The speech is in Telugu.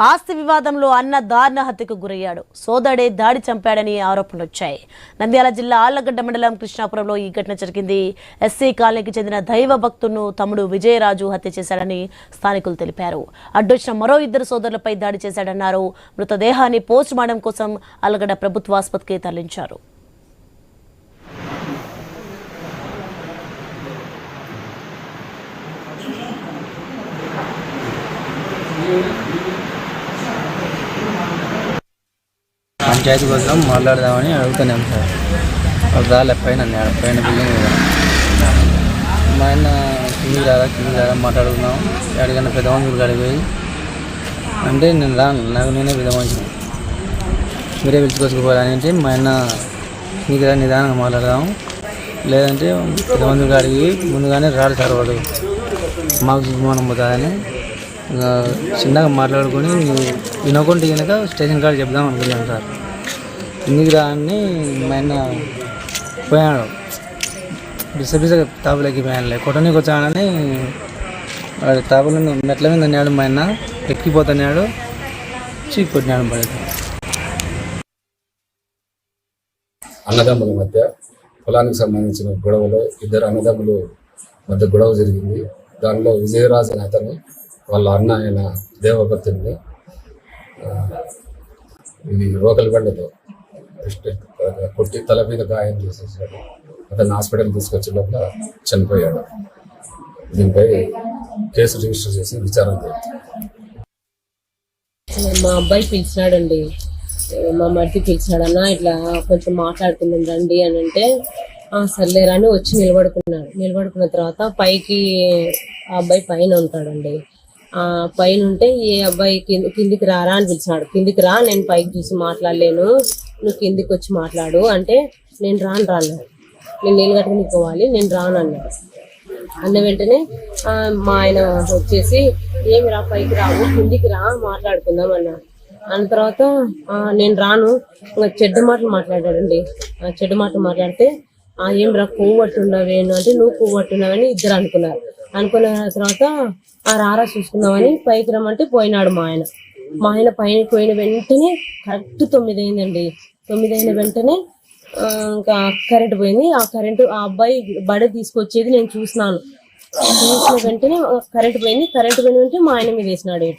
ఆస్తి వివాదంలో అన్న దారుణ హత్యకు గురయ్యాడు. సోదరుడే దాడి చంపాడని ఆరోపణలు వచ్చాయి. నంద్యాల జిల్లా ఆళ్లగడ్డ మండలం కృష్ణాపురంలో ఈ ఘటన జరిగింది. ఎస్సీ కాలనీకి చెందిన దైవ భక్తును తమ్ముడు విజయరాజు హత్య చేశాడని స్థానికులు తెలిపారు. అడ్డొచ్చిన మరో ఇద్దరు సోదరులపై దాడి చేశాడన్నారు. మృతదేహాన్ని పోస్ట్ మార్టం కోసం ఆళ్లగడ్డ ప్రభుత్వ ఆసుపత్రికి తరలించారు. పంచాయతీ కోసం మాట్లాడదామని అడుగుతున్నాం సార్. రాలే పైన బిల్డింగ్ మీద మా ఆయన కింది రాదా మాట్లాడుకున్నాం. ఎక్కడికన్నా పెద్ద మనుషులు కాడికి పోయి అంటే నేను రాను, నాకు నేనే పెద్ద మనిషిని, మీరే పిలుచుకొచ్చుకోవాలని అంటే మా ఆయన నీకు రా నిదానంగా మాట్లాడదాం, లేదంటే పెద్ద మనుషులు కాడికి ముందుగానే రాడు సార్ వాడు, మాకు సుమానం పోతుందని చిన్నగా మాట్లాడుకొని వినకుంటే కనుక స్టేషన్ కాడ చెప్దాం అనుకున్నాను సార్. ఇందుకు రా అని మా ఆయన పోయాడు, బిస తాపులకి పోయానులే, కొట్టనీకి వచ్చానని వాడు తాపులను మెట్ల మీద అన్నాడు. మా ఆయన ఎక్కిపోతున్నాడు, చీకి కొట్టినాడు. పడి అన్నదమ్ముల మధ్య పొలానికి సంబంధించిన గొడవలో ఇద్దరు అన్నదమ్ముల మధ్య గొడవ జరిగింది. దానిలో విజయరాజు అనే అతను వాళ్ళ అన్న ఆయన దేవభక్తుడిని ఇది రోకలి బండతో కొట్టి తల మీద గాయం చేసేసాడు. అతను హాస్పిటల్ తీసుకొచ్చే లోపల చనిపోయాడు. దీనిపై కేసు రిజిస్టర్ చేసి విచారణ జరుగుతుంది. మా అబ్బాయి పిలిచినాడండి, మా మరిది పిలిచినాడన్నా ఇట్లా కొంచెం మాట్లాడుకుందాం రండి అని అంటే సర్లేరా అని వచ్చి నిలబడుకున్న తర్వాత పైకి ఆ అబ్బాయి పైన ఉంటాడండి. ఆ పైన ఉంటే ఏ అబ్బాయి కిందికి రారా అని పిలిచినాడు. కిందికి రా, నేను పైకి చూసి మాట్లాడలేను, నువ్వు కిందికి వచ్చి మాట్లాడు అంటే నేను రాను, నేను నీళ్ళు కట్టుకుని పోవాలి, నేను రాను అన్నాడు. అన్న వెంటనే మా ఆయన వచ్చేసి ఏమి రా, పైకి రావు, కిందికి రా, మాట్లాడుకుందాం అన్నాడు. అన్న తర్వాత నేను రాను, చెడ్డ మాటలు మాట్లాడాడండి. చెడ్డ మాటలు మాట్లాడితే ఏం రా కొవ్వట్టున్నావేను అంటే నువ్వు కొవ్వట్టున్నావని ఇద్దరు అనుకున్న తర్వాత రారా చూసుకుందామని పైకి రమ్మంటే పోయినాడు మా ఆయన పైన పోయిన వెంటనే కరెక్ట్ 9 అయిందండి. 9 అయిన వెంటనే ఇంకా కరెంట్ పోయింది. ఆ అబ్బాయి బడి తీసుకొచ్చేది నేను చూసిన వెంటనే కరెంట్ పోయిన వెంటనే మా ఆయన మీద వేసినాడు.